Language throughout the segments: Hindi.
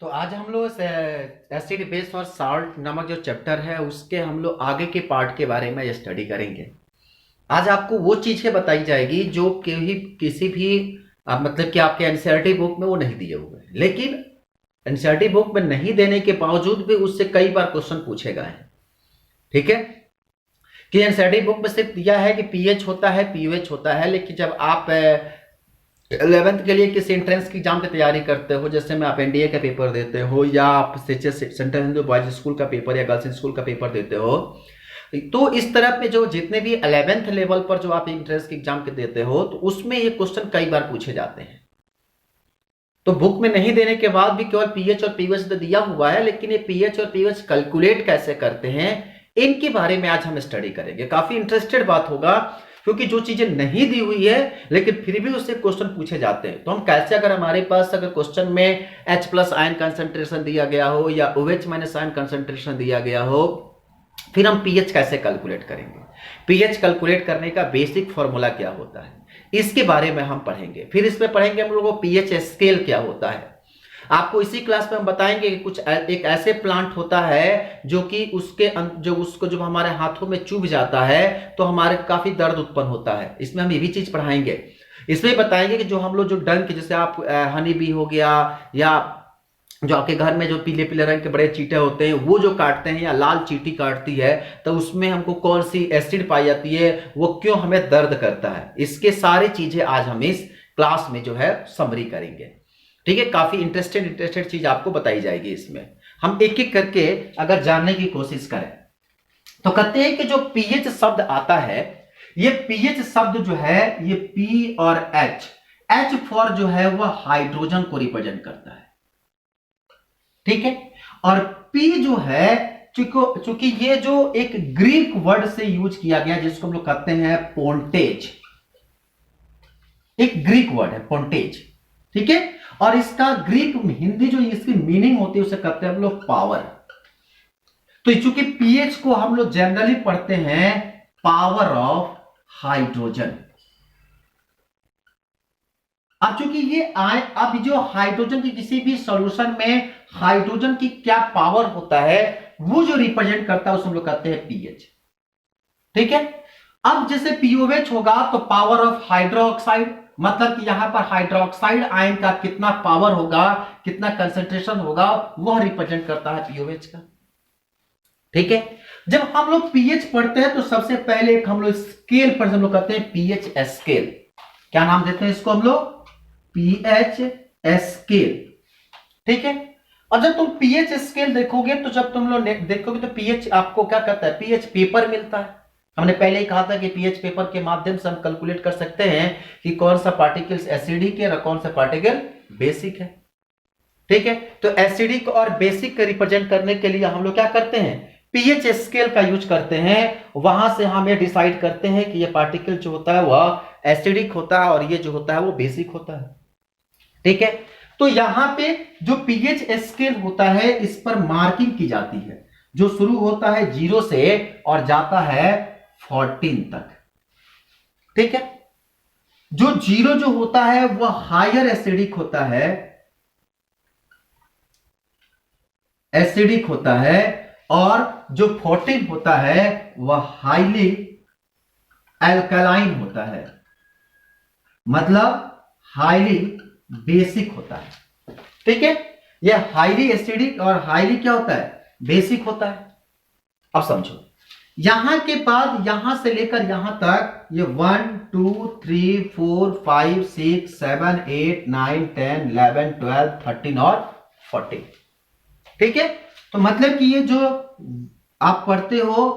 तो आज हम लोग एसिड बेस और साल्ट नामक जो चैप्टर है उसके हम लोग आगे के पार्ट के बारे में स्टडी करेंगे। आज आपको वो चीजें बताई जाएगी जो किसी भी मतलब कि आपके एनसीईआरटी बुक में वो नहीं दिए हुए हैं, लेकिन एनसीईआरटी बुक में नहीं देने के बावजूद भी उससे कई बार क्वेश्चन पूछे गए हैं। ठीक है कि एनसीईआरटी बुक में सिर्फ दिया है कि पीएच होता है, पीओएच होता है, लेकिन जब आप 11th के लिए किसी एंट्रेंस की एग्जाम की तैयारी करते हो, जैसे में आप एनडीए का पेपर देते हो या आप सेंट्रल हिंदू बॉयज स्कूल का पेपर या गर्ल्स स्कूल का पेपर देते हो, तो इस तरह पे जो जितने भी 11th लेवल पर जो आप एंट्रेंस की एग्जाम के देते हो तो उसमें ये क्वेश्चन कई बार पूछे जाते हैं। तो बुक में नहीं देने के बाद भी केवल पीएच और पीओएच तो दिया हुआ है, लेकिन ये पीएच और पीओएच कैलकुलेट कैसे करते हैं इनके बारे में आज हम स्टडी करेंगे। काफी इंटरेस्टेड बात होगा, क्योंकि जो चीजें नहीं दी हुई है लेकिन फिर भी उससे क्वेश्चन पूछे जाते हैं। तो हम कैसे, अगर हमारे पास अगर क्वेश्चन में H+ आयन कंसंट्रेशन दिया गया हो या OH- आयन कंसंट्रेशन दिया गया हो, फिर हम पीएच कैसे कैलकुलेट करेंगे, पीएच कैलकुलेट करने का बेसिक फॉर्मूला क्या होता है, इसके बारे में हम पढ़ेंगे। फिर इसमें पढ़ेंगे हम लोगों को पीएच स्केल क्या होता है। आपको इसी क्लास में हम बताएंगे कि कुछ एक ऐसे प्लांट होता है जो कि उसको जब हमारे हाथों में चुभ जाता है तो हमारे काफी दर्द उत्पन्न होता है। इसमें हम ये भी चीज पढ़ाएंगे। इसमें बताएंगे कि जो हम लोग जो डंक, जैसे आप हनी बी हो गया या जो आपके घर में जो पीले पीले रंग के बड़े चींटे होते हैं वो जो काटते हैं या लाल चींटी काटती है, तो उसमें हमको कौन सी एसिड पाई जाती है, वो क्यों हमें दर्द करता है, इसके सारी चीजें आज हम इस क्लास में जो है समरी करेंगे। ठीक है, काफी इंटरेस्टेड चीज आपको बताई जाएगी। इसमें हम एक एक करके अगर जानने की कोशिश करें तो कहते हैं कि जो पीएच शब्द आता है, ये पीएच शब्द जो है ये पी और एच फॉर जो है वह हाइड्रोजन को रिप्रेजेंट करता है। ठीक है, और पी जो है, चूंकि ये जो एक ग्रीक वर्ड से यूज किया गया जिसको हम लोग कहते हैं पोंटेज, एक ग्रीक वर्ड है पोंटेज। ठीक है, और इसका ग्रीक हिंदी जो इसकी मीनिंग होती है उसे कहते हैं हम लोग पावर। तो चूंकि पीएच को हम लोग जनरली पढ़ते हैं पावर ऑफ हाइड्रोजन। अब चूंकि ये अब जो हाइड्रोजन की किसी भी सॉल्यूशन में हाइड्रोजन की क्या पावर होता है वो जो रिप्रेजेंट करता है उसे हम लोग कहते हैं पीएच। ठीक है, अब जैसे पीओएच होगा तो पावर ऑफ हाइड्रोक्साइड, मतलब कि यहां पर हाइड्रोक्साइड आयन का कितना पावर होगा, कितना कंसंट्रेशन होगा, वह रिप्रेजेंट करता है पीओएच का। ठीक है, जब हम लोग पीएच पढ़ते हैं तो सबसे पहले एक हम लोग स्केल पर हम लोग कहते हैं पीएच स्केल। क्या नाम देते हैं इसको हम लोग? PH scale. ठीक है, और जब तुम पीएच स्केल देखोगे तो जब तुम लोग देखोगे तो पीएच आपको क्या कहता है, पीएच पेपर मिलता है। हमने पहले ही कहा था कि पीएच पेपर के माध्यम से हम कैलकुलेट कर सकते हैं कि कौन सा पार्टिकल्स एसिडिक है और कौन सा पार्टिकल बेसिक है। ठीक है, तो एसिडिक और बेसिक को रिप्रेजेंट करने के लिए हम लोग क्या करते हैं, पीएच स्केल का यूज करते हैं। वहां से हम ये डिसाइड करते हैं कि ये पार्टिकल जो होता है वह एसिडिक होता है और ये जो होता है वो बेसिक होता है। ठीक है, तो यहां पे जो पीएच स्केल होता है इस पर मार्किंग की जाती है, जो शुरू होता है 0 से और जाता है 14 तक। ठीक है, जो 0 जो होता है वह हायर एसिडिक होता है, एसिडिक होता है, और जो 14 होता है वह हाईली एल्कलाइन होता है, मतलब हाईली बेसिक होता है। ठीक है, यह हाईली एसिडिक और हाईली क्या होता है, बेसिक होता है। अब समझो, यहां के बाद यहां से लेकर यहां तक ये 1 2 3 4 5 6 7 8 9 10 11 12 13 और 14। ठीक है, तो मतलब कि ये जो आप पढ़ते हो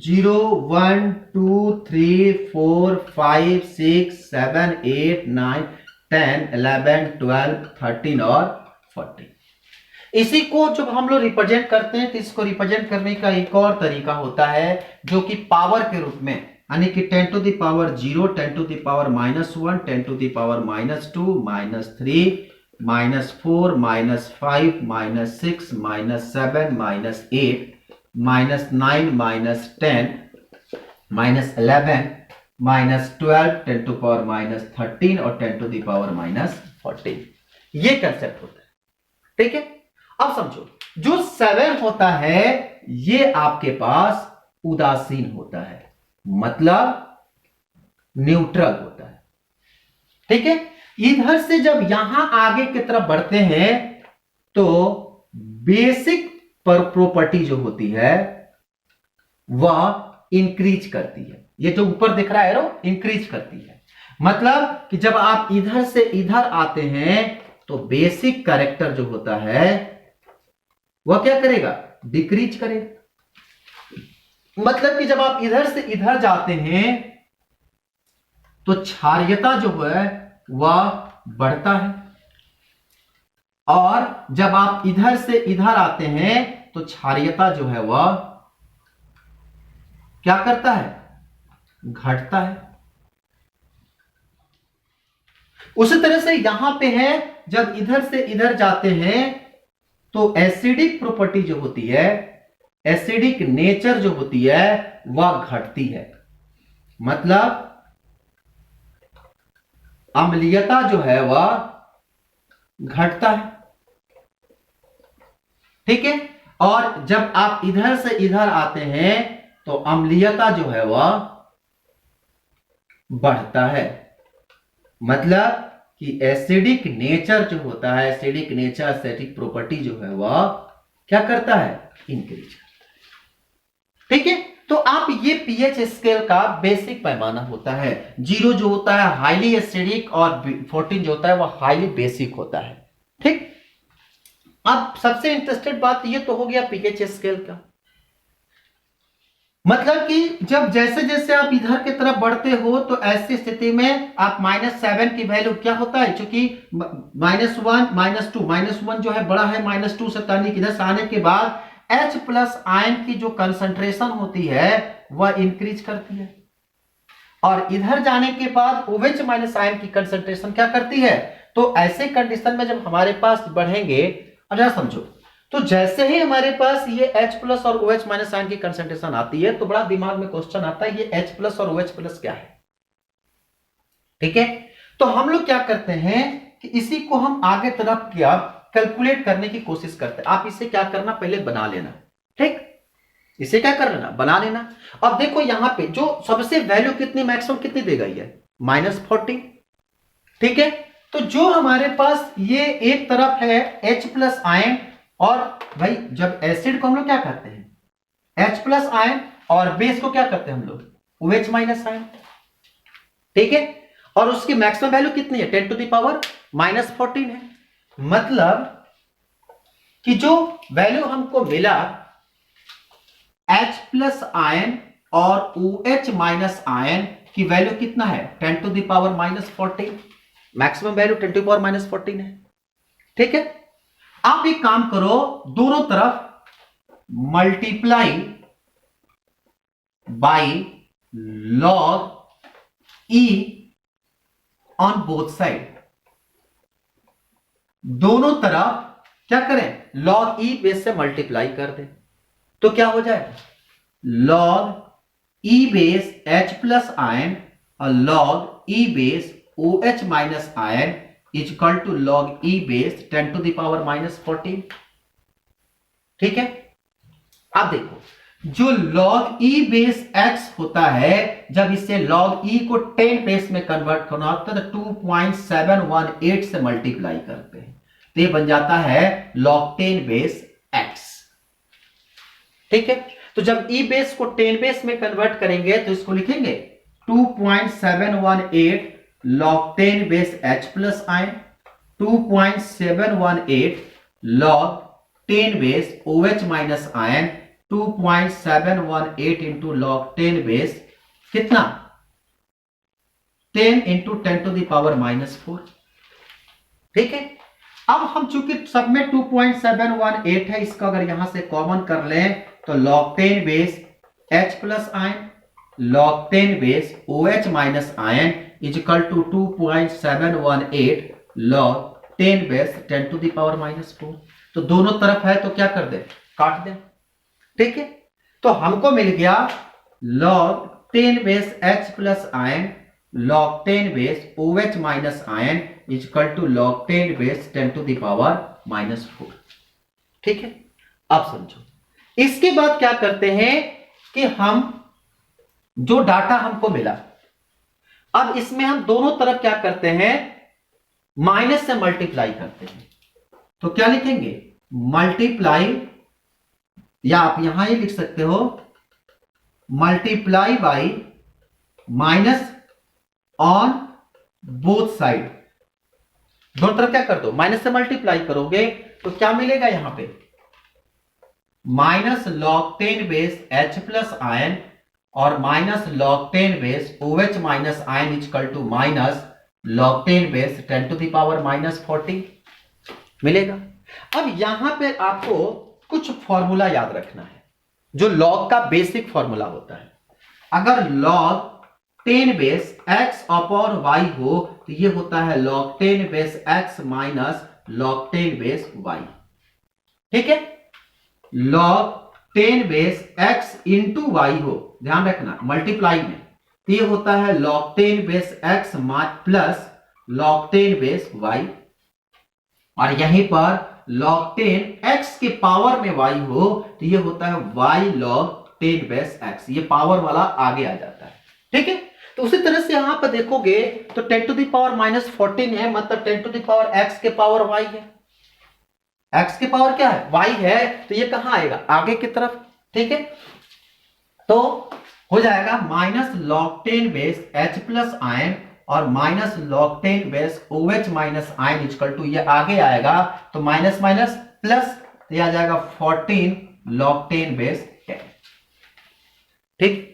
0 1 2 3 4 5 6 7 8 9 10 11 12 13 और 14, इसी को जब हम लोग रिप्रेजेंट करते हैं तो इसको रिप्रेजेंट करने का एक और तरीका होता है जो कि पावर के रूप में, यानी कि 10 to the power 0, 10 to the power -1, 10 to the power -2, -3, -4, -5, -6, -7, -8, -9, -10, -11, -12, 10 to power -13 और 10 to the power -14, ये कंसेप्ट होता है। ठीक है, अब समझो, जो 7 होता है ये आपके पास उदासीन होता है, मतलब न्यूट्रल होता है। ठीक है, इधर से जब यहां आगे की तरफ बढ़ते हैं तो बेसिक प्रॉपर्टी जो होती है वह इंक्रीज करती है। ये जो ऊपर दिख रहा है एरो, इंक्रीज करती है, मतलब कि जब आप इधर से इधर आते हैं तो बेसिक कैरेक्टर जो होता है वह क्या करेगा, डिक्रीज करेगा। मतलब कि जब आप इधर से इधर जाते हैं तो क्षारीयता जो है वह बढ़ता है, और जब आप इधर से इधर आते हैं तो क्षारीयता जो है वह क्या करता है, घटता है। उसी तरह से यहां पे है, जब इधर से इधर जाते हैं तो एसिडिक प्रॉपर्टी जो होती है, एसिडिक नेचर जो होती है वह घटती है, मतलब अम्लीयता जो है वह घटता है। ठीक है, और जब आप इधर से इधर आते हैं तो अम्लीयता जो है वह बढ़ता है, मतलब कि एसिडिक नेचर जो होता है, एसिडिक नेचर, एसिडिक प्रॉपर्टी जो है वह क्या करता है, इंक्रीज करता है। ठीक है, तो आप ये पीएच स्केल का बेसिक पैमाना होता है। 0 जो होता है हाईली एसिडिक और 14 जो होता है वह हाईली बेसिक होता है। ठीक, अब सबसे इंटरेस्टेड बात ये तो हो गया पीएच स्केल का, मतलब कि जब जैसे जैसे आप इधर की तरफ बढ़ते हो तो ऐसी स्थिति में आप -7 की वैल्यू क्या होता है, क्योंकि -1 -2, -1 जो है बड़ा है -2 से, तनिक इधर से आने के बाद H प्लस आयन की जो कंसंट्रेशन होती है वह इंक्रीज करती है, और इधर जाने के बाद OH माइनस आयन की कंसंट्रेशन क्या करती है। तो ऐसे कंडीशन में जब हमारे पास बढ़ेंगे, अब जरा समझो, तो जैसे ही हमारे पास ये H प्लस और OH माइनस आयन की कंसंट्रेशन आती है तो बड़ा दिमाग में क्वेश्चन आता है, ये H प्लस और OH प्लस क्या है। ठीक है, तो हम लोग क्या करते हैं कि इसी को हम आगे तरफ क्या कैलकुलेट करने की कोशिश करते हैं। आप इसे क्या करना, पहले बना लेना। ठीक, इसे क्या कर लेना, बना लेना। अब देखो यहां पे जो सबसे वैल्यू कितनी, मैक्सिमम कितनी दे गई है, -40। ठीक है, तो जो हमारे पास ये एक तरफ है H प्लस आयन, और भाई जब एसिड को हम लोग क्या कहते हैं, H प्लस आयन, और बेस को क्या करते हैं हम लोग, OH माइनस आयन। ठीक है, और उसकी मैक्सिमम वैल्यू कितनी है, 10⁻⁻14 है, मतलब कि जो वैल्यू हमको मिला H प्लस आयन और OH माइनस आयन की वैल्यू कितना है, 10⁻⁻14, मैक्सिमम वैल्यू 10⁻⁻14 है। ठीक है, आप एक काम करो, दोनों तरफ multiply by log E on both side, दोनों तरफ क्या करें, log E बेस से मल्टीप्लाई कर दें, तो क्या हो जाएगा, log E base H plus ion और log E base OH minus ion is equal to log E base 10⁻⁻14। ठीक है, अब देखो जो log E बेस x होता है, जब इसे log E को 10 बेस में कन्वर्ट करना होता है तो 2.718 से मल्टीप्लाई करते हैं, तो ये बन जाता है log 10 बेस x। ठीक है, तो जब E बेस को 10 बेस में कन्वर्ट करेंगे तो इसको लिखेंगे 2.718 log 10 base h plus ion, 2.718 log 10 base OH minus ion, 2.718 into log 10 base कितना, 10 इंटू 10⁻⁻4। ठीक है, अब हम चूंकि सब में 2.718 है, इसका अगर यहां से कॉमन कर लें तो log 10 base H plus ion log 10 base OH minus ion is equal to 2.718 log 10 base 10⁻⁻4। तो दोनों तरफ है तो क्या कर दे, काट दे। ठीक है, तो हमको मिल गया log 10 base H plus ion log 10 base OH minus ion is equal to log 10 base 10⁻⁻4। ठीक है, अब समझो। इसके बाद क्या करते हैं कि हम जो डाटा हमको मिला, अब इसमें हम दोनों तरफ क्या करते हैं, माइनस से मल्टीप्लाई करते हैं। तो क्या लिखेंगे, मल्टीप्लाई, या आप यहां ही लिख सकते हो multiply by minus on both side. दोनों तरफ क्या कर दो, माइनस से मल्टीप्लाई करोगे तो क्या मिलेगा यहां पे, minus log 10 base H plus ion और minus log 10 base O H minus ion equal to minus log 10 base 10 to the power minus 40 मिलेगा। अब यहां पे आपको कुछ फॉर्मूला याद रखना है, जो लॉग का बेसिक फॉर्मूला होता है। अगर log 10 base x upon y हो तो ये होता है log 10 base x minus log 10 base y। ठीक है, log 10 base x into y हो, ध्यान रखना मल्टीप्लाई में, तो ये होता है log 10 base x plus log 10 base y, और यहीं पर log 10 x के पावर में y हो तो ये होता है y log 10 बेस x, ये पावर वाला आगे आ जाता है। ठीक है, तो उसी तरह से यहां पर देखोगे तो 10 टू द पावर माइनस 14 है, मतलब 10 टू द पावर x के पावर y है। x के पावर क्या है, y है, तो ये कहां आएगा, आगे की तरफ। ठीक है, तो हो जाएगा minus log 10 base h plus ion और minus log 10 base OH minus ion equal to, ये आगे आएगा तो माइनस माइनस प्लस, ये आ जाएगा 14 log 10 बेस 10। ठीक,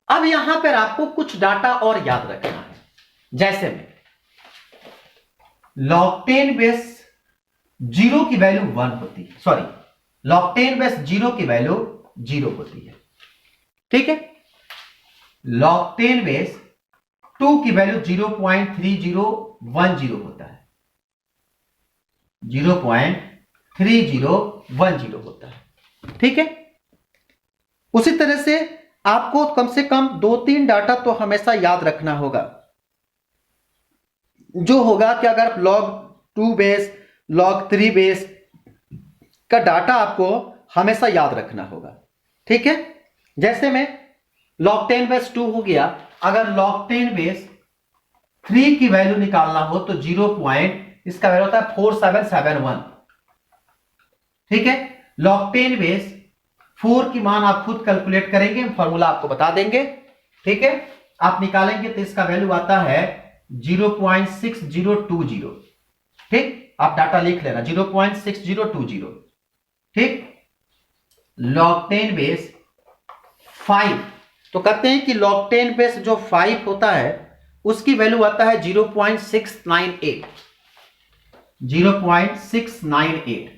अब यहां पर आपको कुछ डाटा और याद रखना है, जैसे में log 10 बेस 0 की वैल्यू 1 होती है, सॉरी log 10 बेस 0 की वैल्यू 0 होती है। ठीक है, log 10 बेस 2 की वैल्यू 0.3010 होता है, 0.3010 होता है। ठीक है, उसी तरह से आपको कम से कम 2-3 डाटा तो हमेशा याद रखना होगा, जो होगा कि अगर log 2 बेस log 3 बेस का डाटा आपको हमेशा याद रखना होगा। ठीक है, जैसे में log 10 बेस 2 हो गया, अगर log 10 बेस 3 की वैल्यू निकालना हो तो 0. इसका वैल्यू होता है 4771। ठीक है, log 10 बेस 4 की मान आप खुद कैलकुलेट करेंगे, फॉर्मूला आपको बता देंगे। ठीक है, आप निकालेंगे तो इसका वैल्यू आता है 0.6020। ठीक, आप डाटा लिख लेना 0.6020। ठीक, log 10 बेस 5, तो कहते हैं कि log 10 बेस जो 5 होता है उसकी वैल्यू आता है 0.698। 0.698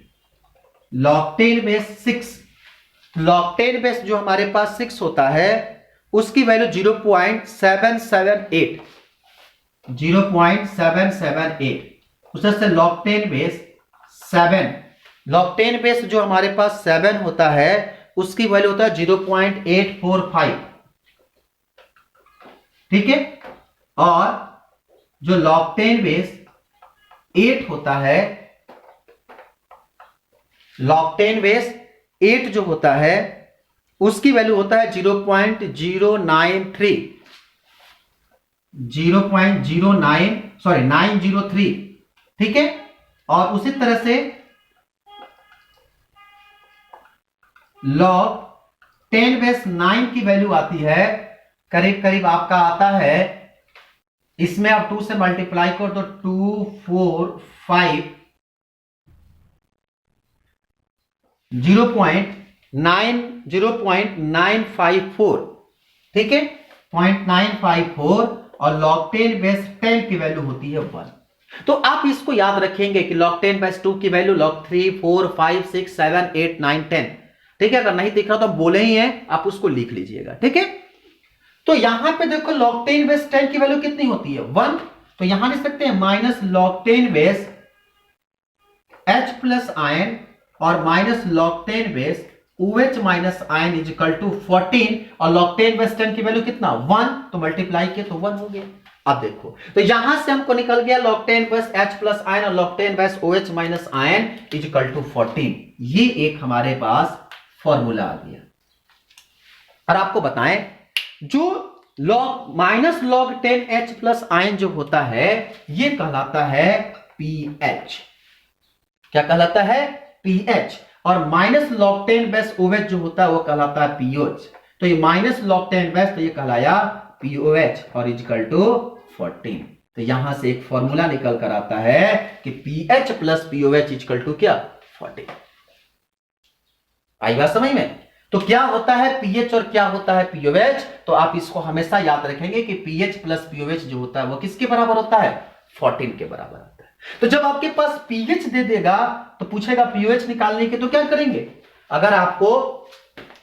log 10 बेस 6, log 10 बेस जो हमारे पास 6 होता है उसकी वैल्यू 0.778। 0.778, उस तरह से log 10 बेस 7, log 10 बेस जो हमारे पास 7 होता है उसकी वैल्यू होता है 0.845। ठीक है, और जो log 10 बेस 8 होता है, log 10 बेस 8 जो होता है उसकी वैल्यू होता है 0.093, 903। ठीक है, और उसी तरह से log 10 बेस 9 की वैल्यू आती है करीब करीब आपका आता है, इसमें आप 2 से मल्टीप्लाई करो तो 0.954। ठीक है, 0.954, और log 10 बेस 10 की वैल्यू होती है 1। तो आप इसको याद रखेंगे कि log 10 बेस 2 की वैल्यू log 3, 4, 5, 6, 7, 8, 9, 10। ठीक है, अगर नहीं दिख रहा तो बोले ही है, आप उसको लिख लीजिएगा। ठीक है, तो यहां पे देखो log 10 बेस 10 की वैल्यू कितनी होती है, 1, तो यहां लिख सकते हैं minus log 10 base H plus ion और minus log 10 base OH minus ion is equal to 14, और log 10 बेस 10 की वैल्यू कितना, 1, तो मल्टीप्लाई किया तो 1 हो गया। अब देखो, तो यहां से हमको निकल गया log 10 base H plus ion और log 10 base OH minus ion is equal to 14। ये एक हमारे पास फॉर्मूला आ गया। और आपको बताएं, जो log minus log 10 H plus ion जो होता है ये कहलाता है pH। क्या कहलाता है? pH। और माइनस log 10 बेस OH जो होता है वो कहलाता है pOH। तो ये माइनस log 10 बेस, तो ये कहलाया pOH और इक्वल टू 14। तो यहां से एक फॉर्मूला निकल कर आता है कि pH plus pOH equal to क्या? 14। आई बात समझ में? तो क्या होता है pH और क्या होता है pOH? तो आप इसको हमेशा याद रखेंगे कि pH प्लस pOH जो होता है वो किसके बराबर होता है? 14 के बराबर होता है। तो जब आपके पास pH दे देगा तो पूछेगा pOH निकालने के, तो क्या करेंगे? अगर आपको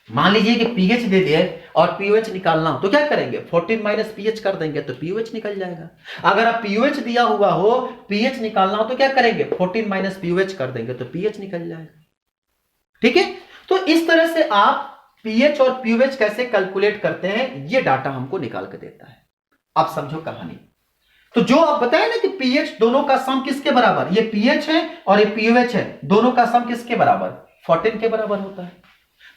मान लीजिए कि pH दे दिए और pOH निकालना हो तो क्या करेंगे? 14 माइनस pH कर देंगे तो pOH निकल जाएगा। अगर आप pOH दिया हुआ हो, pH निकालना हो तो क्या करेंगे? 14 माइनस pOH कर देंगे तो pH निकल जाएगा। ठीक है? तो इस तरह से आप pH और pOH कैसे कैलकुलेट करते हैं ये डाटा हमको निकाल के देता है। अब समझो कहानी। तो जो आप बताए ना कि pH दोनों का सम किसके बराबर? ये pH है और ये pOH है, दोनों का सम किसके बराबर? 14 के बराबर होता है।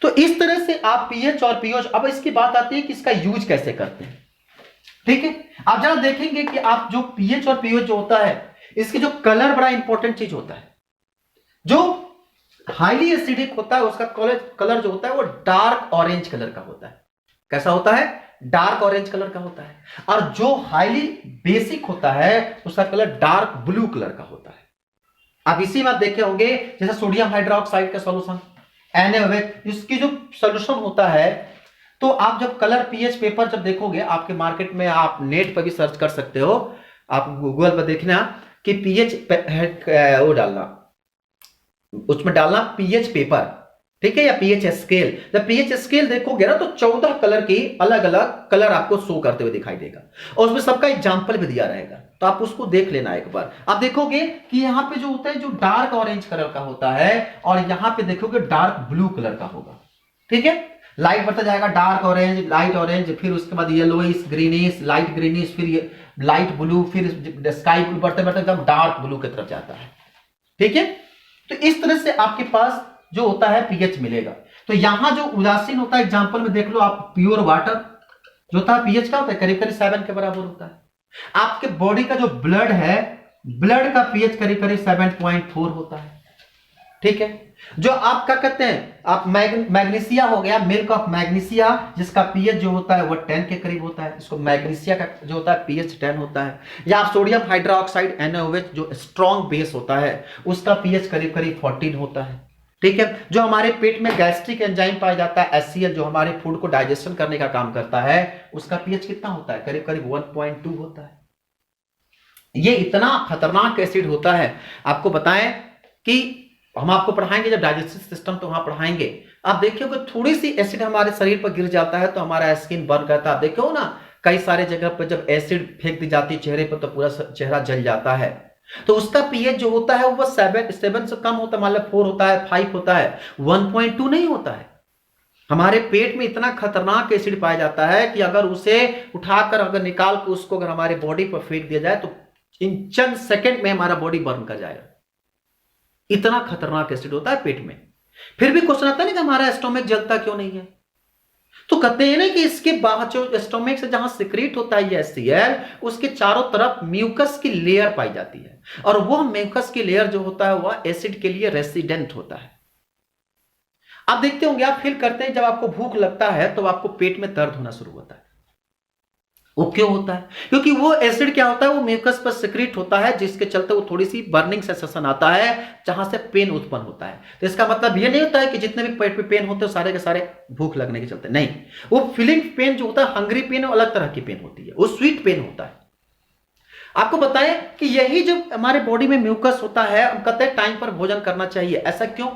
तो इस तरह से आप pH और pOH, अब इसकी बात आती है कि इसका यूज कैसे करते हैं। ठीक है, आप जरा देखेंगे कि आप जो pH और pOH जो होता है इसकी जो कलर बड़ा इंपॉर्टेंट चीज होता है। जो हाईली एसिडिक होता है उसका कलर जो होता है वो डार्क ऑरेंज कलर का होता है। कैसा होता है? डार्क ऑरेंज कलर का होता है। और जो हाईली बेसिक होता है उसका कलर डार्क ब्लू कलर का होता है। आप इसी बात देखे होंगे, जैसे सोडियम हाइड्रोक्साइड का सॉल्यूशन NaOH, इसकी जो सॉल्यूशन होता है, तो आप जब कलर pH पेपर जब देखोगे, आपके मार्केट में आप नेट पर भी सर्च कर सकते हो, आप गूगल पर देखना कि pH वो डालना, उसमें डालना pH पेपर, ठीक है, या pH स्केल। जब pH स्केल देखोगे ना तो 14 कलर की अलग अलग कलर आपको शो करते हुए दिखाई देगा और उसमें सबका एग्जांपल भी दिया रहेगा, तो आप उसको देख लेना एक बार। आप देखोगे कि यहाँ पे जो होता है जो डार्क ऑरेंज कलर का होता है और यहाँ पे देखोगे डार्क ब्लू कलर का होगा। ठीक है, लाइट बढ़ता जाएगा, डार्क ऑरेंज, लाइट ऑरेंज, फिर उसके बाद येलोइश, ग्रीनिश, लाइट ग्रीनिश, फिर ये लाइट ब्लू, फिर स्काई ब्लू, बढ़ते बढ़ते एकदम डार्क ब्लू की तरफ जाता है। ठीक है, तो इस तरह से आपके पास जो होता है pH मिलेगा। तो यहां जो उदासीन होता है, एग्जांपल में देख लो आप, प्योर वाटर जो होता है pH का होता है करीब करीब 7 के बराबर होता है। आपके बॉडी का जो ब्लड है, ब्लड का pH करीब करीब 7.4 होता है। ठीक है, जो आप क्या कहते हैं, आप मैग्नीशिया हो गया, मिल्क ऑफ मैग्नीशिया, जिसका pH जो होता है वो 10 के करीब होता है, इसको मैग्नीशिया का जो होता है pH 10 होता है। या आप सोडियम हाइड्रोक्साइड NaOH जो स्ट्रॉन्ग बेस होता है उसका pH करीब करीब 14 होता है। ठीक है, जो हमारे पेट में गैस्ट्रिक एंजाइम पाया जाता है HCl, जो हमारे फूड को डाइजेशन करने का काम करता है, उसका pH कितना होता है? करीब करीब 1.2 होता है। ये इतना खतरनाक एसिड होता है। आपको बताएं कि हम आपको पढ़ाएंगे जब डाइजेस्टिव सिस्टम, तो वहां पढ़ाएंगे। आप देखिए थोड़ी सी एसिड हमारे शरीर पर गिर जाता है तो हमारा स्किन बर्न करता है। आप देखो ना, कई सारे जगह पर जब एसिड फेंक दी जाती है चेहरे पर तो पूरा चेहरा जल जाता है। तो उसका pH जो होता है वो 7 से कम होता है, मान लो 4 होता है, 5 होता है, 1.2 नहीं होता है। हमारे पेट में इतना खतरनाक एसिड पाया जाता है कि अगर उसे उठाकर अगर निकाल कर उसको अगर हमारे बॉडी पर फेंक दिया जाए तो इन चंद सेकंड में हमारा बॉडी बर्न कर जाएगा। इतना खतरनाक एसिड होता है पेट में। फिर भी क्वेश्चन आता है ना कि हमारा स्टोमक जलता क्यों नहीं है? तो कहते हैं ना कि इसके बाहर जो स्टोमक से जहां सिक्रीट होता है ये HCl, उसके चारों तरफ म्यूकस की लेयर पाई जाती है और वह म्यूकस की लेयर जो होता है वह एसिड के लिए रेसिडेंट होता है। आप देखते होंगे, आप फील करते हैं जब आपको भूख लगता है तो आपको पेट में दर्द होना शुरू होता है। वो क्यों होता है? क्योंकि वो एसिड क्या होता है, वो म्यूकस पर सिक्रीट होता है, जिसके चलते वो थोड़ी सी बर्निंग सेंसेशन आता है जहां से पेन उत्पन्न होता है। तो इसका मतलब ये नहीं होता है कि जितने भी पेट पे पेन होते हैं सारे के सारे भूख लगने के चलते, नहीं। वो फीलिंग पेन जो होता है, हंग्री पेन, अलग तरह की पेन होती है, वो स्वीट पेन होता है। आपको बताएं कि यही जो हमारे बॉडी में म्यूकस होता है, हम कहते हैं टाइम पर भोजन करना चाहिए। ऐसा क्यों?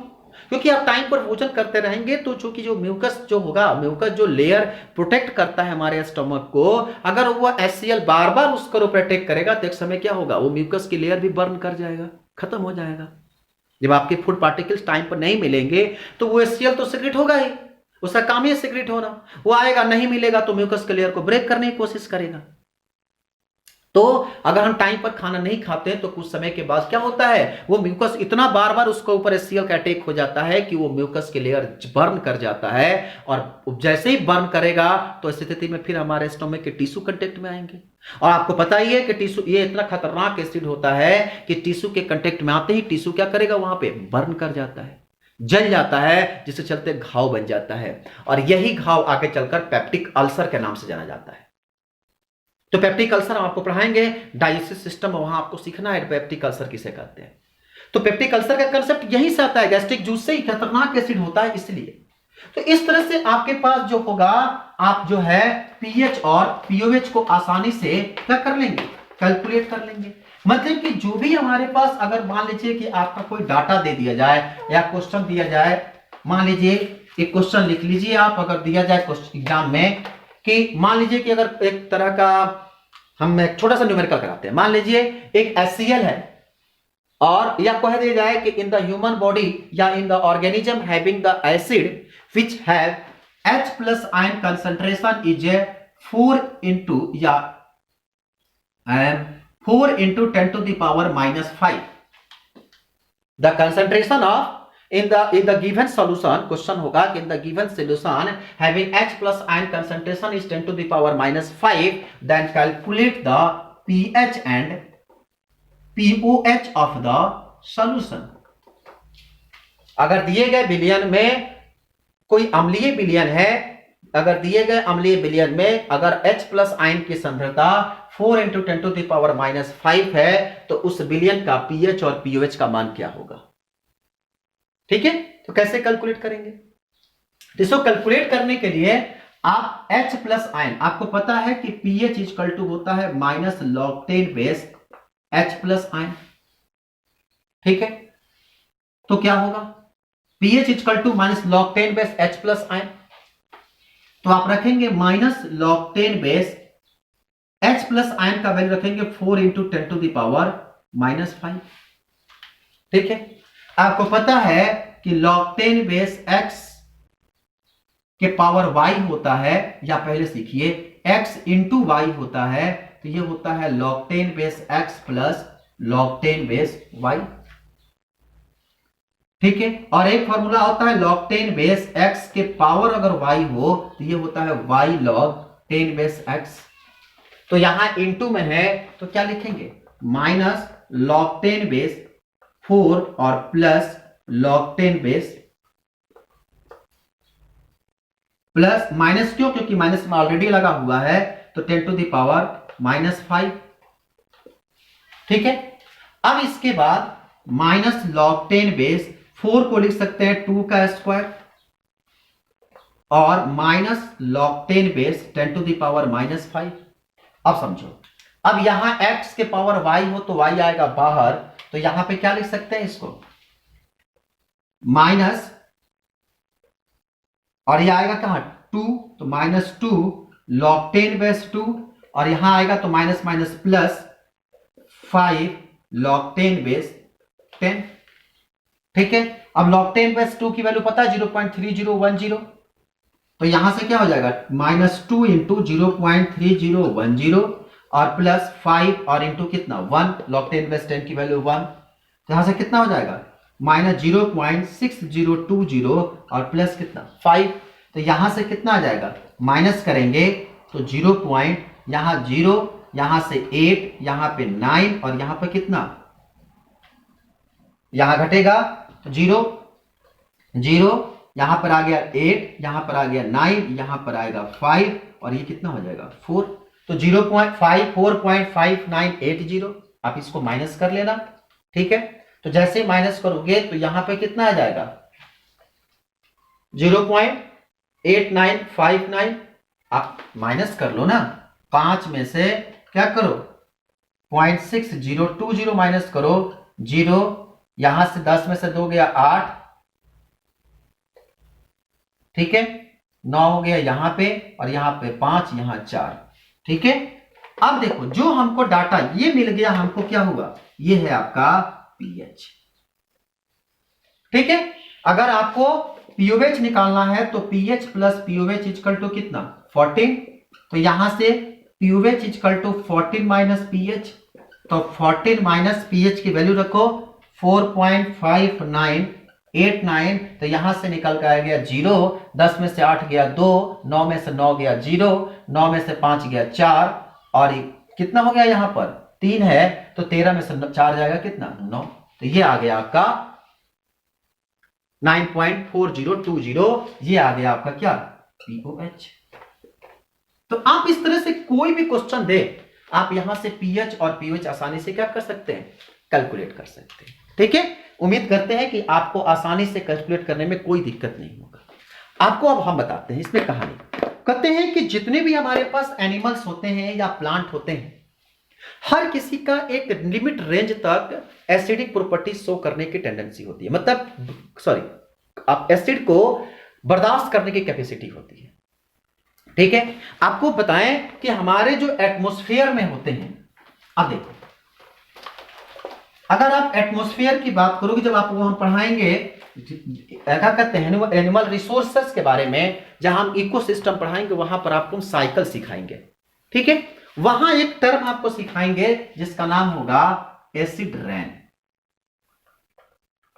क्योंकि आप टाइम पर भोजन करते रहेंगे तो चूंकि जो म्यूकस जो होगा, म्यूकस जो लेयर प्रोटेक्ट करता है हमारे स्टमक को, अगर वो HCl बार बार उसको प्रोटेक्ट करेगा तो एक समय क्या होगा, वो म्यूकस की लेयर भी बर्न कर जाएगा, खत्म हो जाएगा। जब आपके फूड पार्टिकल्स टाइम पर नहीं मिलेंगे तो वो HCl तो सिक्रेट होगा ही, उसका काम ही सिक्रेट होना। वो आएगा, नहीं मिलेगा तो म्यूकस के लेयर को ब्रेक करने की कोशिश करेगा। तो अगर हम टाइम पर खाना नहीं खाते हैं तो कुछ समय के बाद क्या होता है, वो म्यूकस इतना बार बार उसके ऊपर HCl का अटैक हो जाता है कि वो म्यूकस के लेयर बर्न कर जाता है, और जैसे ही बर्न करेगा तो इस स्थिति में फिर हमारे स्टोमक के टिश्यू कांटेक्ट में आएंगे। और आपको पता ही है कि टिश्यू ये इतना खतरनाक एसिड होता है कि टिश्यू के कांटेक्ट में आते ही टिश्यू क्या करेगा, वहां पे बर्न कर जाता है, जल जाता है, जिससे चलते घाव बन जाता है, और यही घाव आगे चलकर पेप्टिक अल्सर के नाम से जाना जाता है। तो पेप्टिक अल्सर हम आपको पढ़ाएंगे, डाइजेस्टिव सिस्टम में वहां आपको सीखना है पेप्टिक अल्सर किसे कहते हैं। तो पेप्टिक अल्सर का कंसेप्ट यहीं से आता है, गैस्ट्रिक जूस से ही खतरनाक एसिड होता है इसलिए। तो इस तरह से आपके पास जो होगा, आप जो है पीएच और पीओएच को आसानी से क्या कर लेंगे, कैलकुलेट कर लेंगे। मतलब कि जो भी हमारे पास, अगर मान लीजिए कि आपका कोई डाटा दे दिया जाए या क्वेश्चन दिया जाए, मान लीजिए एक क्वेश्चन लिख लीजिए आप, अगर दिया जाए क्वेश्चन एग्जाम में कि मान लीजिए कि अगर एक तरह का हम एक छोटा सा न्यूमेरिकल कराते हैं, मान लीजिए एक HCl है, और या कह दिया जाए कि इन द ह्यूमन बॉडी या in the organism having the acid which have H plus ion concentration is 4 into या 4 into 10 to the power minus 5. The concentration of in the given solution, question होगा कि in the given solution having H plus ion concentration is 10 to the power minus 5, then calculate the pH and pOH of the solution. अगर दिए गए विलयन में कोई अम्लीय विलयन है, अगर दिए गए अम्लीय विलयन में अगर H प्लस आयन की सांद्रता 4 into 10 to the power minus 5 है, तो उस विलयन का pH और pOH का मान क्या होगा। ठीक है, तो कैसे कैलकुलेट करेंगे, इसको कैलकुलेट करने के लिए आप H प्लस आयन, आपको पता है कि pH इक्वल टू होता है minus log 10 base H plus ion. ठीक है, तो क्या होगा, pH equal to minus log 10 base H plus ion, तो आप रखेंगे minus log 10 base H plus ion का वैल्यू रखेंगे 4 into 10 to the power minus 5। ठीक है, आपको पता है कि log 10 बेस x के पावर y होता है, या पहले सीखिए x इंटू y होता है, तो ये होता है log 10 base x plus log 10 base y। ठीक है, और एक फॉर्मूला होता है log 10 बेस x के पावर अगर y हो तो ये होता है y log 10 बेस x। तो यहां इनटू में है तो क्या लिखेंगे, माइनस log 10 बेस 4 और plus log 10 base, plus minus क्यों, क्योंकि माइनस में ऑलरेडी लगा हुआ है, तो 10 टू द पावर माइनस 5। ठीक है, अब इसके बाद माइनस log 10 बेस 4 को लिख सकते हैं 2 का स्क्वायर, और minus log 10 base 10 to the power minus 5। अब समझो, अब यहां x के पावर y हो तो y आएगा बाहर, तो यहां पे क्या लिख सकते हैं इसको, माइनस, और ये आएगा कहां 2, तो माइनस 2 log 10 बेस 2, और यहां आएगा तो minus minus plus 5 log 10 base 10। ठीक है, अब log 10 बेस 2 की वैल्यू पता है 0.3010, तो यहां से क्या हो जाएगा माइनस 2 इंटू 0.3010 और प्लस 5 और इंटू कितना 1, log 10 बेस 10 की वैल्यू 1, तो यहां से कितना हो जाएगा माइनस 0.6020 और प्लस कितना 5, तो यहां से कितना आ जाएगा, माइनस करेंगे तो 0 पॉइंट, यहां 0, यहां से 8, यहां पे 9, और यहां पे कितना, यहां घटेगा 0 0, यहां पर आ गया 8, यहां पर आ गया 9, यहां पर आएगा 5, और ये कितना हो जाएगा 4, तो 0.5 4.5980, आप इसको माइनस कर लेना। ठीक है, तो जैसे माइनस करोगे तो यहां पे कितना आ जाएगा 0.8959, आप माइनस कर लो ना, 5 में से क्या करो 0.6020 माइनस करो 0, यहां से 10 में से 2 गया 8, ठीक है, 9 हो गया यहां पे, और यहां पे 5, यहां 4। ठीक है, अब देखो जो हमको डाटा ये मिल गया, हमको क्या हुआ, ये है आपका पीएच। ठीक है, अगर आपको पीओएच निकालना है तो pH plus pOH equal to कितना 14, तो यहां से pH equal to 14 minus pH, तो 14 माइनस पीएच की वैल्यू रखो 4.5989, तो यहां से निकल कर आ गया 0, 10 में से 8 गया 2, 9 में से 9 गया 0, 9 में से 5 गया 4, और कितना हो गया यहां पर 3 है, तो 13 में से 4 जाएगा कितना 9, तो ये आ गया आपका 9.4020, ये आ गया आपका क्या पीओएच। तो आप इस तरह से कोई भी क्वेश्चन दे, आप यहां से पीएच और पीओएच आसानी से क्या कर सकते हैं, कैलकुलेट कर सकते हैं। ठीक है, उम्मीद करते हैं कि आपको आसानी से कैलकुलेट करने में कोई दिक्कत नहीं होगा। आपको अब हम बताते हैं इसमें कहानी। कहते हैं कि जितने भी हमारे पास एनिमल्स होते हैं या प्लांट होते हैं, हर किसी का एक लिमिट रेंज तक एसिडिक प्रॉपर्टी शो करने की टेंडेंसी होती है, मतलब सॉरी, आप एसिड को बर्दाश्त करने की कैपेसिटी होती है। ठीक है, आपको बताएं कि हमारे जो एटमॉस्फेयर में होते हैं, अब देखो, अगर आप एटमॉस्फेयर की बात करोगे, जब आप वहां पढ़ाएंगे क्या कहते हैं एनिमल रिसोर्सेस के बारे में, जहां हम इकोसिस्टम पढ़ाएंगे वहां पर आपको साइकिल सिखाएंगे। ठीक है, वहां एक टर्म आपको सिखाएंगे जिसका नाम होगा एसिड रेन।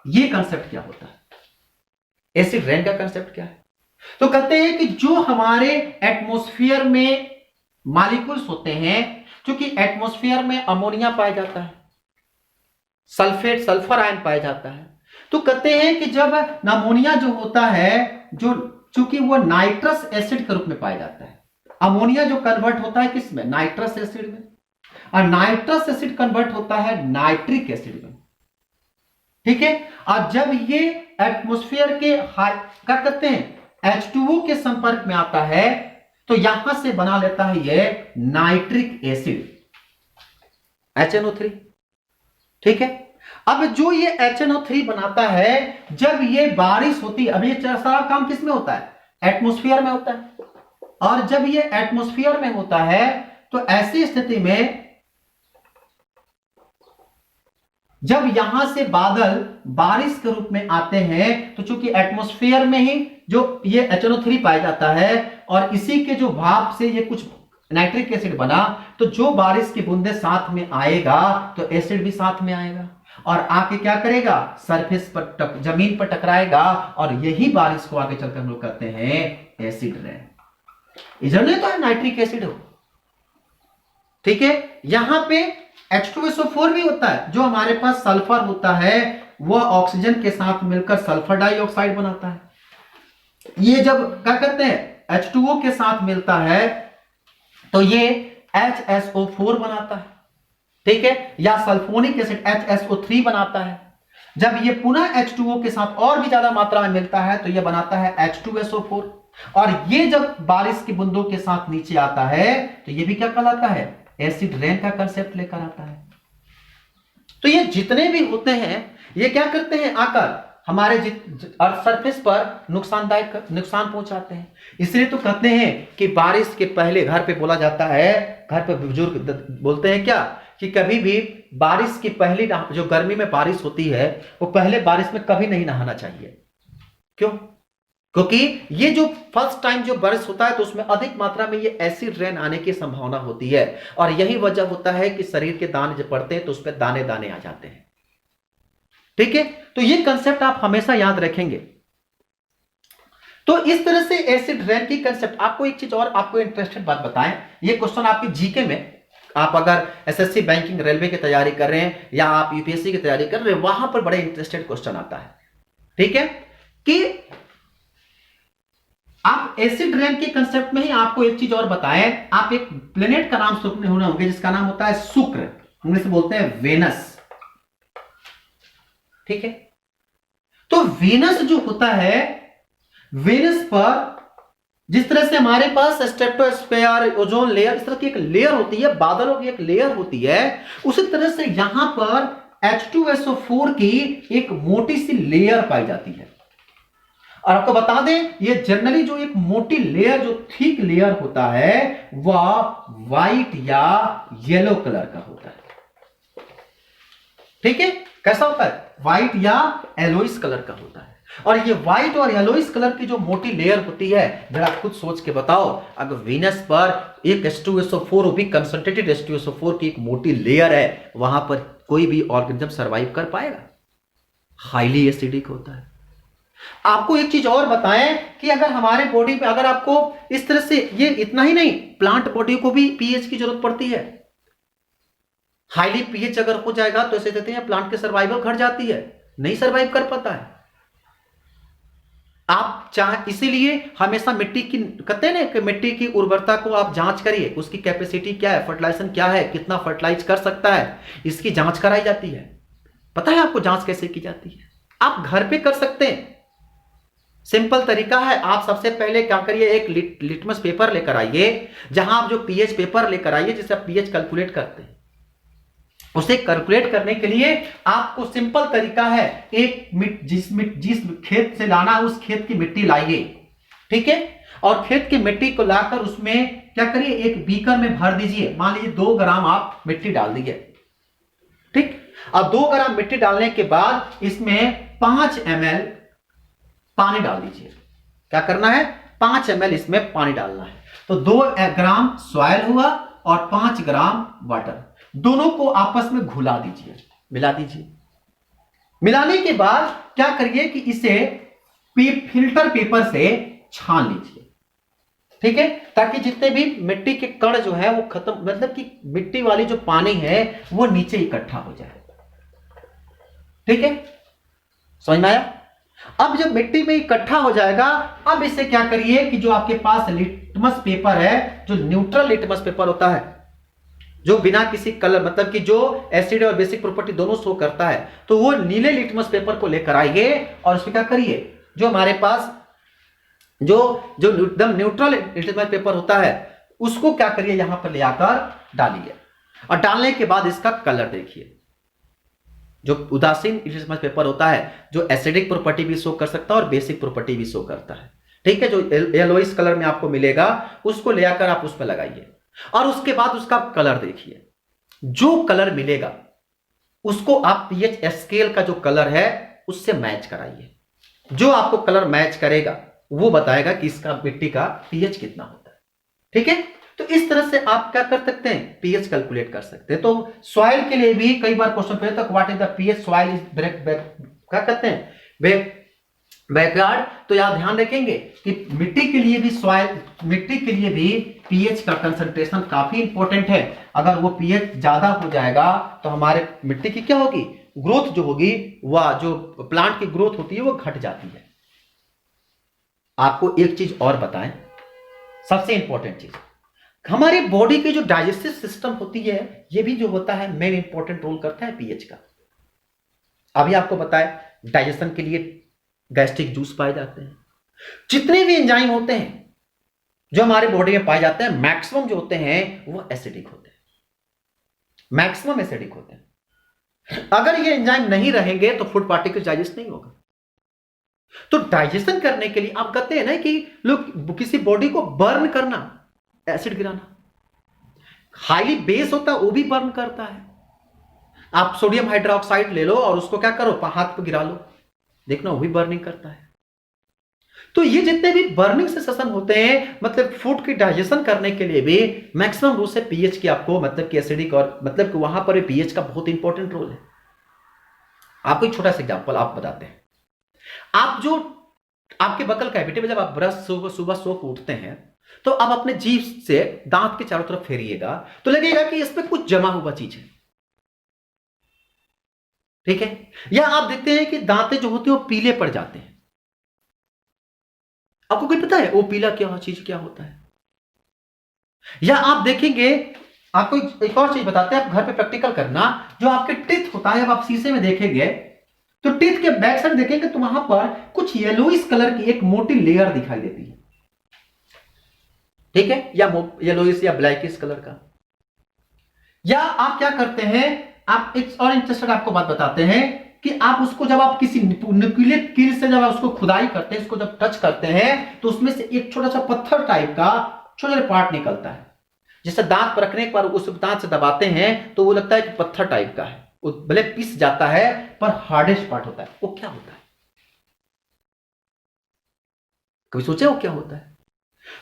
ये कंसेप्ट क्या होता है, एसिड रेन का कंसेप्ट क्या है? तो कहते हैं कि जो हमारे एटमॉस्फेयर में मॉलिक्यूल्स होते हैं, क्योंकि एटमॉस्फेयर में अमोनिया पाया जाता है, सल्फेट सल्फर आयन पाया जाता है, तो कहते हैं कि जब अमोनिया जो होता है, जो चूंकि वो नाइट्रस एसिड के रूप में पाया जाता है, अमोनिया जो कन्वर्ट होता है किसमें, नाइट्रस एसिड में, और नाइट्रस एसिड कन्वर्ट होता है नाइट्रिक एसिड में। ठीक है, और जब ये एटमॉस्फेयर के क्या कहते हैं H2O के संपर्क में आता है, तो यहां से बना लेता है ये नाइट्रिक एसिड HNO3। ठीक है, अब जो ये HNO3 बनाता है, जब ये बारिश होती है, अब ये सारा काम किस में होता है, एटमॉस्फेयर में होता है, और जब ये एटमॉस्फेयर में होता है, तो ऐसी स्थिति में जब यहां से बादल बारिश के रूप में आते हैं, तो चूंकि एटमॉस्फेयर में ही जो ये HNO3 पाया जाता है, और इसी के जो भाप से ये कुछ नाइट्रिक एसिड बना, तो जो बारिश की बूंदे साथ में आएगा, तो एसिड भी साथ में आएगा, और आके क्या करेगा, सरफेस पर जमीन पर टकराएगा, और यही बारिश को आगे चलकर हम लोग कहते हैं एसिड रेन। इजरले तो है नाइट्रिक एसिड हो। ठीक है, यहां पे H2SO4 भी होता है, जो हमारे पास सल्फर होता है, वह ऑक्सीजन के साथ मिलकर सल्फर डाइऑक्साइड बनाता है। ये जब क्या कहते हैं H2O के साथ मिलता है, तो ये HSO4 बनाता है। ठीक है, या सल्फोनिक एसिड HSO3 बनाता है। जब ये पुनः H2O के साथ और भी ज्यादा मात्रा में मिलता है, तो ये बनाता है H2SO4, और ये जब बारिश की बूंदों के साथ नीचे आता है, तो ये भी क्या कहलाता है, एसिड रेन का कंसेप्ट लेकर आता है। तो ये जितने भी होते हैं, ये क्या करते हैं, आकर हमारे सरफेस पर नुकसान पहुंचाते हैं। इसलिए तो कहते हैं कि बारिश के पहले, घर पे बोला जाता है, घर पे बुजुर्ग बोलते हैं क्या, कि कभी भी बारिश की पहली जो गर्मी में बारिश होती है, वो पहले बारिश में कभी नहीं नहाना चाहिए। क्यों? क्योंकि ये जो फर्स्ट टाइम जो बारिश होता है, तो उसमें अधिक मात्रा में ये एसिड रेन आने की संभावना होती है, और यही वजह होता है कि शरीर के दाने जब पड़ते हैं, तो उसमें दाने दाने आ जाते हैं। ठीक है, तो ये कंसेप्ट आप हमेशा याद रखेंगे। तो इस तरह से एसिड रेन की कंसेप्ट। आपको एक चीज और, आपको इंटरेस्टेड बात बताएं, ये क्वेश्चन आपके जीके में, आप अगर एसएससी बैंकिंग रेलवे की तैयारी कर रहे हैं, या आप यूपीएससी की तैयारी कर रहे हैं, वहां पर बड़े इंटरेस्टेड क्वेश्चन आता है। ठीक है, कि आप एसिड रेन के कंसेप्ट में ही आपको एक चीज और बताएं, आप एक प्लेनेट का नाम सुने होंगे जिसका नाम होता है शुक्र, इंग्लिश में बोलते हैं वेनस। ठीक है, तो वेनस जो होता है, वेनस पर जिस तरह से हमारे पास स्ट्रेटोस्फेयर, ओजोन लेयर, इस तरह की एक लेयर होती है, बादलों की एक लेयर होती है, उसी तरह से यहां पर H2SO4 की एक मोटी सी लेयर पाई जाती है। और आपको बता दें, ये जनरली जो एक मोटी लेयर, जो थिक लेयर होता है, वह व्हाइट या येलो कलर का होता है। ठीक है, कैसा होता है, व्हाइट या येलोइश कलर का होता है। और ये व्हाइट और येलोइस कलर की जो मोटी लेयर होती है, जरा खुद सोच के बताओ, अगर वीनस पर एक H2SO4 वो भी कंसंट्रेटेड H2SO4 की एक मोटी लेयर है, वहां पर कोई भी ऑर्गेनिज्म सर्वाइव कर पाएगा? हाईली एसिडिक होता है। आपको एक चीज और बताएं कि अगर हमारे बॉडी पे अगर आपको इस तरह से, ये इतना ही नहीं, प्लांट बॉडी को भी पीएच की जरूरत पड़ती है। हाईली पीएच अगर हो जाएगा तो ऐसे कहते हैं प्लांट की सर्वाइवल घट जाती है, नहीं सर्वाइव कर पाता है। आप चाहे, इसीलिए हमेशा मिट्टी की कहते हैं ना कि मिट्टी की उर्वरता को आप जांच करिए, उसकी कैपेसिटी क्या है, फर्टिलाइजेशन क्या है, कितना फर्टिलाइज कर सकता है, इसकी जांच कराई जाती है। पता है आपको जांच कैसे की जाती है? आप घर पे कर सकते हैं, सिंपल तरीका है। आप सबसे पहले क्या करिए, एक लिटमस पेपर लेकर आइए, जहां आप जो पीएच पेपर लेकर आइए जिसे आप पीएच कैलकुलेट करते हैं, उसे कैलकुलेट करने के लिए आपको सिंपल तरीका है, एक जिस खेत से लाना है उस खेत की मिट्टी लाइए, ठीक है, और खेत की मिट्टी को लाकर उसमें क्या करिए, एक बीकर में भर दीजिए। मान लीजिए 2 ग्राम आप मिट्टी डाल दीजिए, ठीक। अब 2 ग्राम मिट्टी डालने के बाद इसमें 5 ml पानी डाल दीजिए। क्या करना है, 5 ml इसमें पानी डालना है। तो 2 ग्राम सॉइल हुआ और 5 ग्राम वाटर, दोनों को आपस में घुला दीजिए, मिला दीजिए। मिलाने के बाद क्या करिए कि इसे फिल्टर पेपर से छान लीजिए, ठीक है, ताकि जितने भी मिट्टी के कण जो है वो खत्म, मतलब कि मिट्टी वाली जो पानी है वो नीचे इकट्ठा हो जाए, ठीक है, समझ में आया? अब जब मिट्टी में इकट्ठा हो जाएगा, अब इसे क्या करिए कि जो आपके पास लिटमस पेपर है, जो न्यूट्रल लिटमस पेपर होता है, जो बिना किसी कलर, मतलब कि जो एसिड और बेसिक प्रॉपर्टी दोनों शो करता है, तो वो नीले लिटमस पेपर को लेकर आइए और उसमें क्या करिए, जो हमारे पास जो एकदम न्यूट्रल लिटमस पेपर होता है उसको क्या करिए, यहां पर ले आकर डालिए। और डालने के बाद इसका कलर देखिए, जो उदासीन लिटमस पेपर होता है, जो एसिडिक प्रॉपर्टी भी शो कर सकता है और बेसिक प्रॉपर्टी भी शो करता है, ठीक है, जो येलोइस कलर में आपको मिलेगा उसको ले आकर आप उस पर लगाइए और उसके बाद उसका कलर देखिए। जो कलर मिलेगा उसको आप पीएच स्केल का जो कलर है उससे मैच कराइए। जो आपको कलर मैच करेगा वो बताएगा कि इसका मिट्टी का पीएच कितना होता है, ठीक है। तो इस तरह से आप क्या कर सकते हैं, पीएच कैलकुलेट कर सकते हैं। तो सॉइल के लिए भी कई बार क्वेश्चन पूछता है, what is the pH soil is क्या कहते हैं, बैकयार्ड। तो यार ध्यान रखेंगे कि मिट्टी के लिए भी मिट्टी के लिए भी पीएच का कंसंट्रेशन काफी इंपॉर्टेंट है। अगर वो पीएच ज्यादा हो जाएगा तो हमारे मिट्टी की क्या होगी, ग्रोथ जो होगी, वह जो प्लांट की ग्रोथ होती है वो घट जाती है। आपको एक चीज और बताएं, सबसे इंपॉर्टेंट चीज, हमारी बॉडी की जो डाइजेस्टिव सिस्टम होती है, ये भी जो होता है मेन इंपॉर्टेंट रोल करता है पीएच का। अभी आपको बताया डाइजेशन के लिए गैस्ट्रिक जूस पाए जाते हैं। जितने भी एंजाइम होते हैं जो हमारे बॉडी में पाए जाते हैं, मैक्सिमम जो होते हैं वो एसिडिक होते हैं, मैक्सिमम एसिडिक होते हैं। अगर ये एंजाइम नहीं रहेंगे तो फूड पार्टिकल डाइजेस्ट नहीं होगा। तो डाइजेशन करने के लिए आप कहते हैं ना कि लोग किसी बॉडी को बर्न करना, एसिड गिराना, हाईली बेस होता है वो भी बर्न करता है। आप सोडियम हाइड्रोक्साइड ले लो और उसको क्या करो, हाथ पे गिरा लो, देखना वो भी बर्निंग करता है। तो ये जितने भी बर्निंग सेंसेशन होते हैं, मतलब फूड की डाइजेशन करने के लिए भी मैक्सिमम रूप से पीएच की आपको, मतलब कि एसिडिक और मतलब कि वहां पर पीएच का बहुत इंपॉर्टेंट रोल है। आपको एक छोटा सा एग्जांपल आप बताते हैं। आप जो आपके बकल कैविटी में जब आप ब्रश सुबह सो के उठते हैं तो आप अपने जीभ से दांत के चारों तरफ फेरिएगा तो लगेगा कि इसमें कुछ जमा हुआ चीज है, ठीक है। या आप देखते हैं कि दांतें जो होती है वो पीले पड़ जाते हैं। आपको कोई पता है वो पीला क्या चीज क्या होता है? या आप देखेंगे, आपको एक और चीज बताते हैं, आप घर पे प्रैक्टिकल करना, जो आपके टीथ होता है, जब आप शीशे में देखेंगे तो टीथ के बैक साइड देखेंगे तो वहां पर कुछ येलोइस कलर की एक मोटी लेयर दिखाई देती है, ठीक है, या येलोइस या ब्लैकिश कलर का। या आप क्या करते हैं, आप एक और इंटरेस्टेड आपको बात बताते हैं कि आप उसको जब आप किसी नुकीले कील से जब आप उसको खुदाई करते हैं, इसको जब टच करते हैं तो उसमें से एक छोटा सा पत्थर टाइप का छोटा सा पार्ट निकलता है, जिससे दांत पर रखने पर उस दांत से दबाते हैं तो वो लगता है कि पत्थर टाइप का है, वो भले पिस जाता है पर हार्डेस्ट पार्ट होता है। वो क्या होता है? कभी सोचे हो क्या होता है?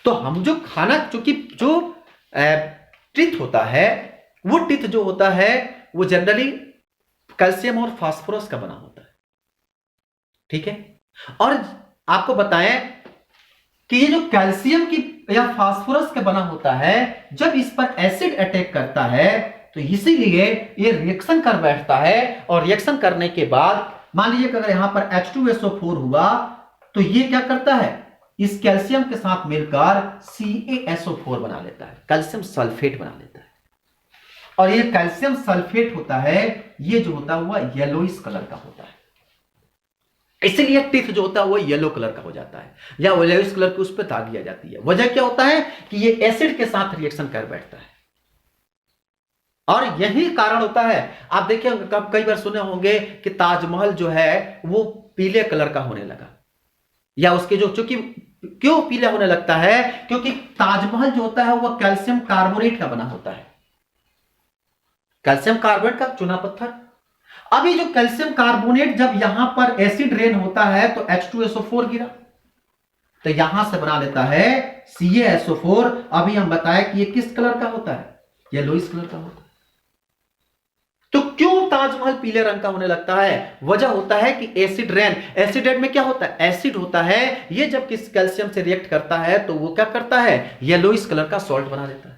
तो हम जो खाना, चूंकि जो टीथ होता है, वो टीथ जो होता है वो जनरली कैल्शियम और फास्फोरस का बना होता है, ठीक है। और आपको बताएं कि ये जो कैल्शियम की या फास्फोरस का बना होता है, जब इस पर एसिड अटैक करता है तो इसीलिए ये रिएक्शन कर बैठता है, और रिएक्शन करने के बाद मान लीजिए कि अगर यहां पर H2SO4 हुआ तो ये क्या करता है, इस कैल्शियम के साथ मिलकर CaSO4 बना लेता है, कैल्शियम सल्फेट बना लेता है। और ये कैल्शियम सल्फेट होता है, ये जो होता है वह येलोइश कलर का होता है, इसलिए टीथ जो होता है वो येलो कलर का हो जाता है, या येलोइश कलर की उस पर दागी आ जाती है। वजह क्या होता है कि ये एसिड के साथ रिएक्शन कर बैठता है, और यही कारण होता है। आप देखिए, कई बार सुने होंगे कि ताजमहल जो है वो पीले कलर का होने लगा, या उसके जो, चूंकि क्यों पीला होने लगता है, क्योंकि ताजमहल जो होता है वह कैल्शियम कार्बोनेट का बना होता है, कैल्शियम कार्बोनेट का चूना पत्थर। अब ये जो कैल्शियम कार्बोनेट जब यहां पर एसिड रेन होता है तो H2SO4 गिरा, तो यहां से बना लेता है CaSO4। अभी हम बताएं कि ये किस कलर का होता है, येलोइश कलर का होता है। तो क्यों ताजमहल पीले रंग का होने लगता है? वजह होता है कि एसिड रेन। एसिड रेन में क्या होता है, एसिड होता है, ये जब किस कैल्शियम से रिएक्ट करता है तो वो क्या करता है, येलोइश कलर का सॉल्ट बना देता है,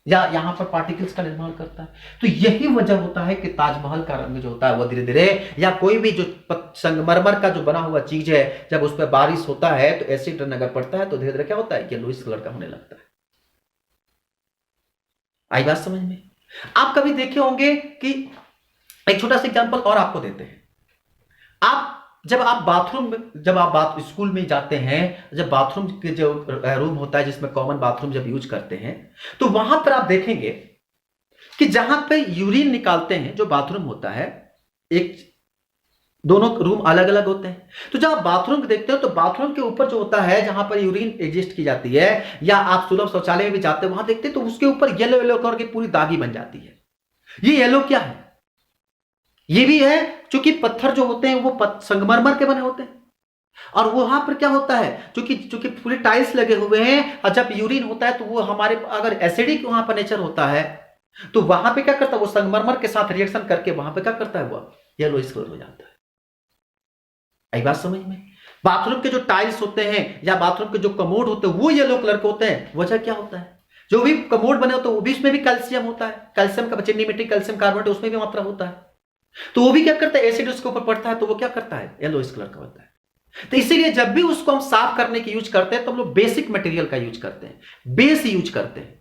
या यहां पर पार्टिकल्स का निर्माण करता है। तो यही वजह होता है कि ताजमहल का रंग जो होता है वो धीरे धीरे, या कोई भी जो संगमरमर का जो बना हुआ चीज है, जब उस पर बारिश होता है तो एसिड रंग अगर पड़ता है तो धीरे धीरे क्या होता है, येलोइश कलर का होने लगता है। आई बात समझ में? आप कभी देखे होंगे कि, एक छोटा सा एग्जांपल और आपको देते हैं। जब आप स्कूल में जाते हैं, जब बाथरूम के जो रूम होता है जिसमें कॉमन बाथरूम जब यूज करते हैं, तो वहां पर आप देखेंगे कि जहां पे यूरिन निकालते हैं, जो बाथरूम होता है, एक दोनों रूम अलग अलग होते हैं। तो जब आप बाथरूम देखते हो तो बाथरूम के ऊपर जो होता है, जहां पर यूरिन एडजस्ट की जाती है, या आप सुलभ शौचालय में भी जाते हैं वहां देखते हैं तो उसके ऊपर येलो येलो कलर की पूरी दागी बन जाती है। ये येलो क्या है? ये भी है क्योंकि पत्थर जो होते हैं वो संगमरमर के बने होते हैं, और वहां पर क्या होता है, क्योंकि पूरे टाइल्स लगे हुए हैं, और जब यूरिन होता है तो वो हमारे, अगर एसिडिक वहां पर नेचर होता है तो वहां पे क्या करता है, वो संगमरमर के साथ रिएक्शन करके वहां पे क्या करता है, वो येलोइश कलर हो जाता है। आई बात समझ में? बाथरूम के जो टाइल्स होते हैं या बाथरूम के जो कमोड होते हैं वो येलो कलर के होते हैं। वजह क्या होता है, जो भी कमोड बने होते हैं वो भी, उसमें भी कैल्शियम होता है, कैल्शियम का चीनी मिट्टी कैल्शियम कार्बोनेट उसमें भी मात्रा होता है, तो वो भी क्या करता है, एसिड उसके ऊपर पड़ता है तो वो क्या करता है, येलोइश कलर का होता है। तो इसीलिए जब भी उसको हम साफ करने की यूज करते हैं तो हम लोग बेसिक मटेरियल का यूज करते हैं, बेस यूज करते हैं।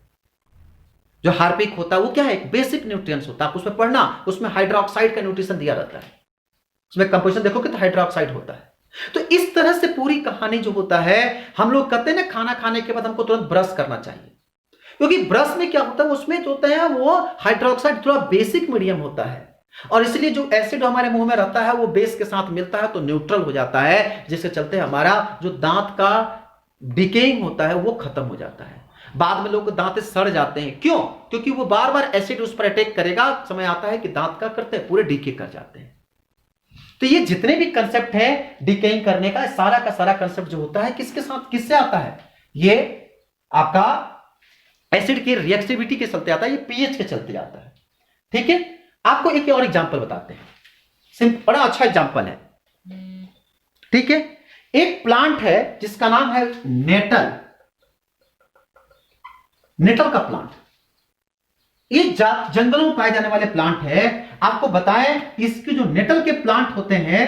जो हार्पिक होता है वो क्या है, एक बेसिक न्यूट्रिएंट्स होता है, आप उसमें पढ़ना, उसमें हाइड्रोक्साइड का न्यूट्रिशन दिया रहता है, उसमें कंपोजिशन देखोगे तो हाइड्रोक्साइड होता है। तो इस तरह से पूरी कहानी जो होता है, हम लोग कहते हैं ना खाना खाने के बाद हमको तुरंत ब्रश करना चाहिए, क्योंकि ब्रश में क्या होता है, उसमें जो होता है वो हाइड्रोक्साइड थोड़ा बेसिक मीडियम होता है, और इसलिए जो एसिड हमारे मुंह में रहता है वो बेस के साथ मिलता है तो न्यूट्रल हो जाता है, जिसके चलते हमारा जो दांत का डिकेइंग होता है वो खत्म हो जाता है। बाद में लोग दांत सड़ जाते हैं, क्यों? क्योंकि वो बार बार एसिड उस पर अटैक करेगा, समय आता है कि दांत का करते हैं, पूरे डीके कर जाते हैं। तो ये जितने भी कंसेप्ट है डिकेइंग करने का, सारा का सारा कंसेप्ट जो होता है किसके साथ, किससे आता है, ये आपका एसिड की रिएक्टिविटी के चलते आता है, ये पीएच के चलते आता है। ठीक है, आपको एक और एग्जांपल बताते हैं, सिंपल, बड़ा अच्छा एग्जांपल है। ठीक है, एक प्लांट है जिसका नाम है नेटल, नेटल का प्लांट, ये जंगलों में पाए जाने वाले प्लांट है। आपको बताएं, इसके जो नेटल के प्लांट होते हैं,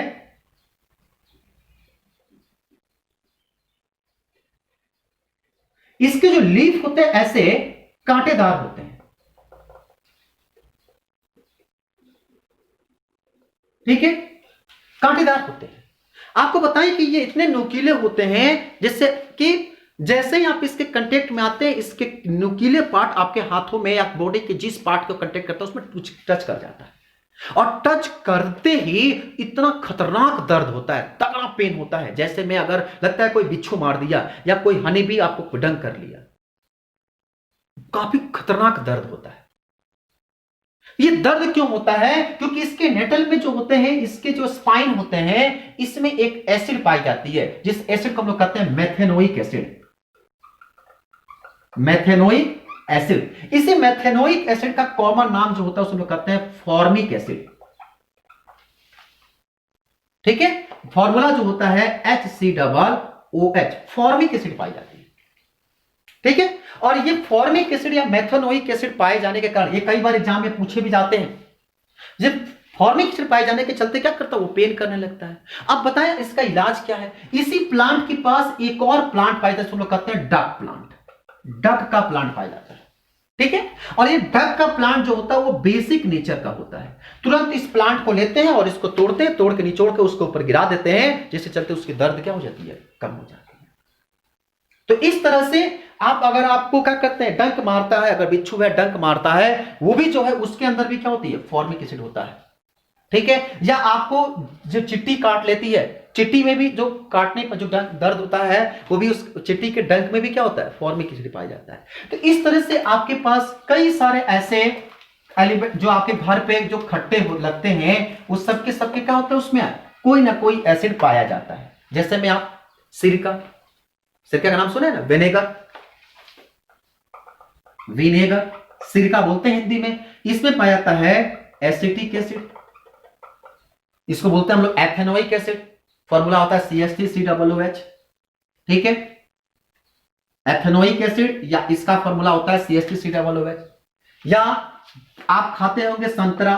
इसके जो लीफ होते हैं ऐसे कांटेदार होते हैं। ठीक है, कांटेदार होते हैं। आपको बताएं कि ये इतने नुकीले होते हैं जिससे कि जैसे ही आप इसके कांटेक्ट में आते हैं, इसके नुकीले पार्ट आपके हाथों में या बॉडी के जिस पार्ट को कांटेक्ट करता है उसमें टच कर जाता है, और टच करते ही इतना खतरनाक दर्द होता है, तगड़ा पेन होता है, जैसे में अगर लगता है कोई बिच्छू मार दिया या कोई हनी भी आपको डंक कर लिया, काफी खतरनाक दर्द होता है। ये दर्द क्यों होता है? क्योंकि इसके नेटल में जो होते हैं, इसके जो स्पाइन होते हैं, इसमें एक एसिड पाई जाती है, जिस एसिड को हम लोग कहते हैं मेथेनोइक एसिड। Methanoic acid. इसी मेथेनोइक एसिड का कॉमन नाम जो होता है उसको लोग कहते हैं फॉर्मिक एसिड। ठीक है, फॉर्मूला जो होता है HCOOH, फॉर्मिक एसिड पाई जाती है। ठीक है, और ये फॉर्मिक एसिड या मेथेनोइक एसिड पाए जाने के कारण, ये कई बार एग्जाम में पूछे भी जाते हैं, जब फॉर्मिक एसिड पाए जाने के चलते क्या करता है, वो पेन करने लगता है। अब बताएं इसका इलाज क्या है? इसी प्लांट के पास एक और प्लांट पाया जाता है, लोग कहते हैं डक प्लांट। डक का प्लांट पाया जाता है। ठीक है, और ये डक का प्लांट जो होता है वो बेसिक नेचर का होता है। तुरंत इस प्लांट को लेते हैं और इसको तोड़ते हैं, तोड़ के निचोड़ के उसके ऊपर गिरा देते हैं, जिससे चलते उसकी दर्द क्या हो जाती है, कम हो जाती है। तो इस तरह से आप, अगर आपको क्या करते हैं, डंक मारता है, अगर बिच्छू है डंक मारता है, वो भी जो है उसके अंदर भी क्या होती है, फॉर्मिक एसिड होता है। ठीक है, या आपको जो चिट्टी काट लेती है, चिट्टी में भी जो काटने पर जो दर्द होता है, वो भी उस चिट्टी के डंक में भी क्या होता है, फॉर्मिक एसिड पाया जाता है। तो इस तरह से आपके पास कई सारे ऐसे एलिमेंट जो आपके घर पे जो खट्टे लगते हैं, वो सबके क्या होता है, उसमें कोई ना कोई एसिड पाया जाता है। जैसे में आप सिरका का नाम सुने ना, विनेगर सिरका बोलते हैं हिंदी में। इसमें पाया जाता है एसिटिक एसिड, इसको बोलते हैं हम लोग एथेनोइक एसिड। फॉर्मूला होता है CH3COOH। ठीक है, एथेनोइक एसिड, या इसका फॉर्मूला होता है CH3COOH। या आप खाते होंगे संतरा,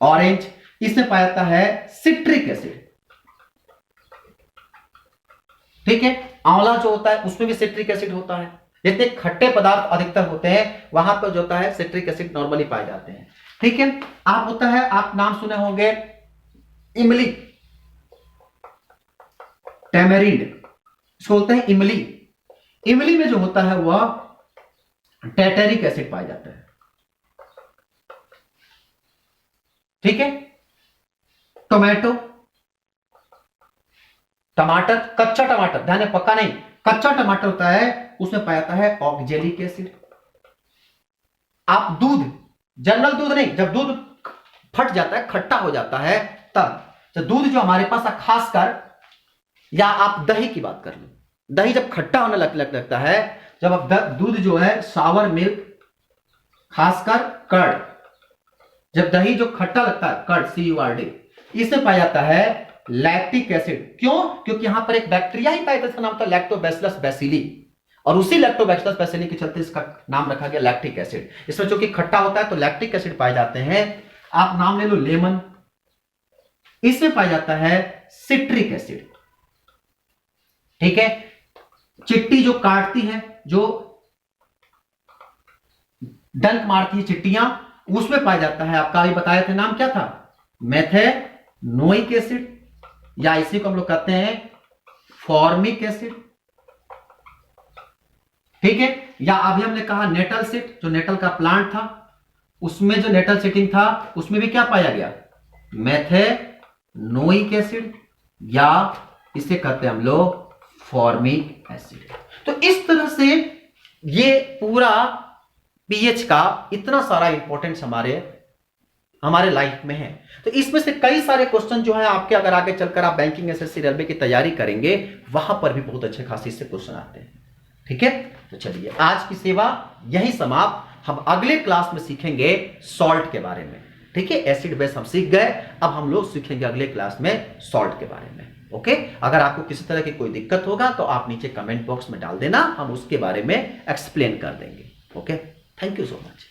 ऑरेंज, इसमें पाया जाता है सिट्रिक एसिड। ठीक है, आंवला जो होता है उसमें भी सिट्रिक एसिड होता है। जितने खट्टे पदार्थ अधिकतर होते हैं वहां पर जो होता है सिट्रिक एसिड नॉर्मली पाए जाते हैं। ठीक है, आप होता है, आप नाम सुने होंगे इमली, टैमरिंड, इसको बोलते हैं इमली। इमली में जो होता है वह टैटेरिक एसिड पाया जाता है। ठीक है, टोमेटो, टमाटर, कच्चा टमाटर, ध्यान है पक्का नहीं, कच्चा टमाटर होता है, उसमें पाया जाता है ऑक्जेलिक एसिड। आप दूध, जनरल दूध नहीं, जब दूध फट जाता है, खट्टा हो जाता है, तब जब दूध जो हमारे पास खासकर, या आप दही की बात कर लो, दही जब खट्टा होने लगता है, जब आप दूध जो है सावर मिल्क, खासकर कर्ड, जब दही जो खट्टा लगता है, कर्ड CURD, इसमें पाया जाता है लैक्टिक एसिड। क्यों? क्योंकि यहां पर एक बैक्टीरिया ही पाया जाता है, इसका नाम होता है लैक्टोबैसिलस बैसिली, और उसी लैक्टोबैसिलस बैसिली के चलते इसका नाम रखा गया लैक्टिक एसिड। इसमें जो कि खट्टा होता है तो लैक्टिक एसिड पाए जाते हैं। आप नाम ले लो लेमन, इसमें पाया जाता है सिट्रिक एसिड। ठीक है, चिट्टी जो काटती है, जो डंक मारती है चिट्टियां, उसमें पाया जाता है, आपका अभी बताए थे नाम क्या था, मेथेनोइक एसिड, या इसी को हम लोग कहते हैं फॉर्मिक एसिड। ठीक है, या अभी हमने कहा नेटल सीट, जो नेटल का प्लांट था, उसमें जो नेटल सीटिंग था उसमें भी क्या पाया गया, मेथेनोइक एसिड, या इसे कहते हैं हम लोग फॉर्मिक एसिड। तो इस तरह से ये पूरा पीएच का इतना सारा इंपॉर्टेंस हमारे लाइफ में है। तो इसमें से कई सारे क्वेश्चन जो है आपके, अगर आगे चलकर आप बैंकिंग एसएससी रेलवे की तैयारी करेंगे, वहां पर भी बहुत अच्छे खासी से क्वेश्चन आते हैं। ठीक है, तो चलिए आज की सेवा यही समाप्त। हम अगले क्लास में सीखेंगे सॉल्ट के बारे में। ठीक है, एसिड बेस हम सीख गए, अब हम लोग सीखेंगे अगले क्लास में सॉल्ट के बारे में। ओके, अगर आपको किसी तरह की कोई दिक्कत होगा तो आप नीचे कमेंट बॉक्स में डाल देना, हम उसके बारे में एक्सप्लेन कर देंगे। Okay, thank you so much.